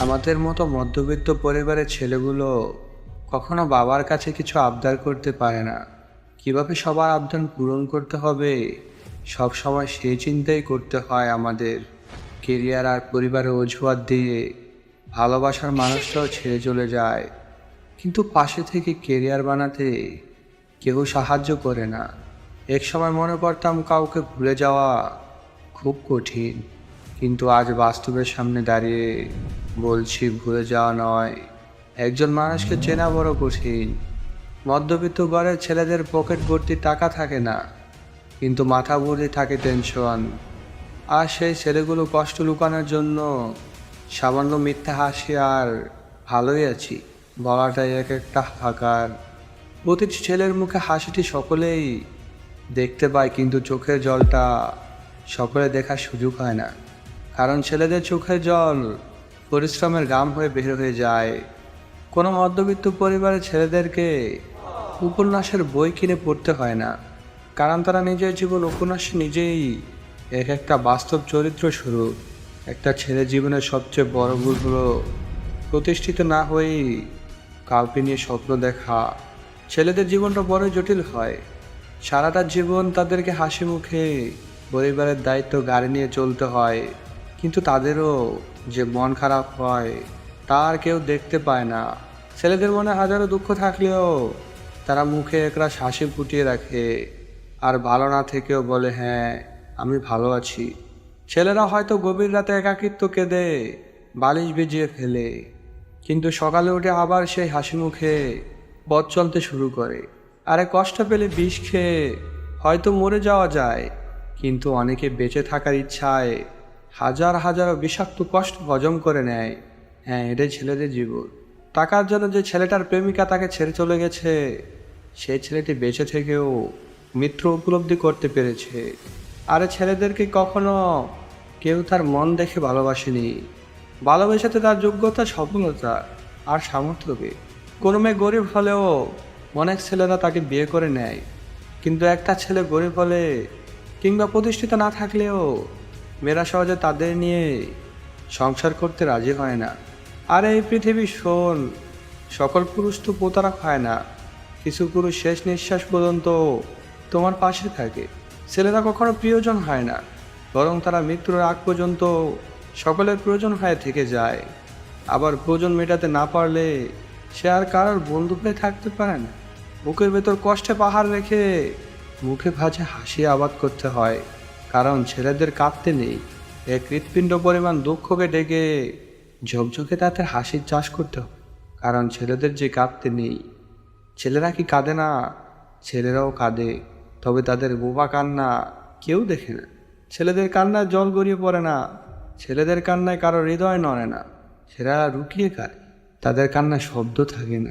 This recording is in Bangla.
আমাদের মতো মধ্যবিত্ত পরিবারের ছেলেগুলো কখনো বাবার কাছে কিছু আবদার করতে পারে না। কিভাবে সবার আবদার পূরণ করতে হবে সব সময় সেই চিন্তাই করতে হয় আমাদের। কেরিয়ার আর পরিবারের অজুহাত দিয়ে ভালোবাসার মানুষটাও ছেড়ে চলে যায়, কিন্তু পাশে থেকে কেরিয়ার বানাতে কেউ সাহায্য করে না। এক সময় মনে করতাম কাউকে ভুলে যাওয়া খুব কঠিন, কিন্তু আজ বাস্তবের সামনে দাঁড়িয়ে বলছি ভুলে যাওয়া নয়, একজন মানুষকে চেনা বড় কঠিন। মধ্যবিত্ত ঘরের ছেলেদের পকেট ভর্তি টাকা থাকে না, কিন্তু মাথা ভর্তি থাকে টেনশন। আর সেই ছেলেগুলো কষ্ট লুকানোর জন্য সামান্য মিথ্যা হাসি আর ভালোই আছি বলাটাই এক একটা হাহাকার। প্রতিটি ছেলের মুখে হাসিটি সকলেই দেখতে পায়, কিন্তু চোখের জলটা সকলে দেখার সুযোগ হয় না, কারণ ছেলেদের চোখের জল পরিশ্রমের ঘাম হয়ে বের হয়ে যায়। কোনো মধ্যবিত্ত পরিবারের ছেলেদেরকে উপন্যাসের বই কিনে পড়তে হয় না, কারণ তারা নিজের জীবন উপন্যাস নিজেই এক একটা বাস্তব চরিত্র শুরু। একটা ছেলে জীবনের সবচেয়ে বড় ভুল হলো প্রতিষ্ঠিত না হয়েই কাউকে নিয়ে স্বপ্ন দেখা। ছেলেদের জীবনটা বড় জটিল হয়, সারাটা জীবন তাদেরকে হাসি মুখে পরিবারের দায়িত্ব গাড়ি নিয়ে চলতে হয়, কিন্তু তাদেরও যে মন খারাপ হয় তা আর কেউ দেখতে পায় না। ছেলেদের মনে হাজারো দুঃখ থাকলেও তারা মুখে একরাশ হাসি ফুটিয়ে রাখে, আর ভালো না থেকেও বলে হ্যাঁ আমি ভালো আছি। ছেলেরা হয়তো গভীর রাতে একাকিত্ব কেঁদে বালিশ ভিজিয়ে ফেলে, কিন্তু সকালে উঠে আবার সেই হাসি মুখে পথ চলতে শুরু করে। আরে কষ্ট পেলে বিষ খেয়ে হয়তো মরে যাওয়া যায়, কিন্তু অনেকে বেঁচে থাকার ইচ্ছায় হাজার হাজার বিষাক্ত কষ্ট হজম করে নেয়। হ্যাঁ, এটাই ছেলেদের জীবন। টাকার জন্য যে ছেলেটার প্রেমিকা তাকে ছেড়ে চলে গেছে, সেই ছেলেটি বেঁচে থেকেও মৃত্যু উপলব্ধি করতে পেরেছে। আরে ছেলেদেরকে কখনো কেউ তার মন দেখে ভালোবাসেনি, ভালোবেসেতে তার যোগ্যতা, সফলতা আর সামর্থ্যকে। কোনো মেয়ে গরিব হলেও অনেক ছেলেরা তাকে বিয়ে করে নেয়, কিন্তু একটা ছেলে গরিব হলে কিংবা প্রতিষ্ঠিত না থাকলেও মেয়েরা সহজে তাদের নিয়ে সংসার করতে রাজি হয় না। আর এই পৃথিবী শোন, সকল পুরুষ তো প্রতারক হয় না, কিছু পুরুষ শেষ নিঃশ্বাস পর্যন্ত তোমার পাশে থাকে। ছেলেরা কখনো প্রিয়জন হয় না, বরং তারা মৃত্যুর আগ পর্যন্ত সকলের প্রয়োজন হয়ে থেকে যায়। আবার প্রয়োজন মেটাতে না পারলে সে আর কারোর বন্ধু হয়ে থাকতে পারে না। বুকের ভেতর কষ্টে পাহাড় রেখে মুখে ভাজে হাসি আবাদ করতে হয়, কারণ ছেলেদের কাঁদতে নেই। এক হৃৎপিণ্ড পরিমাণ দুঃখকে ডেকে ঝকঝকে তাতে হাসির চাষ করতে হয়, কারণ ছেলেদের যে কাঁদতে নেই। ছেলেরা কি কাঁদে না? ছেলেরাও কাঁদে, তবে তাদের বোবা কান্না কেউ দেখে না। ছেলেদের কান্নায় জল গড়িয়ে পড়ে না, ছেলেদের কান্নায় কারো হৃদয় নড়ে না। ছেলেরা লুকিয়ে কাঁদে, তাদের কান্নায় শব্দ থাকে না।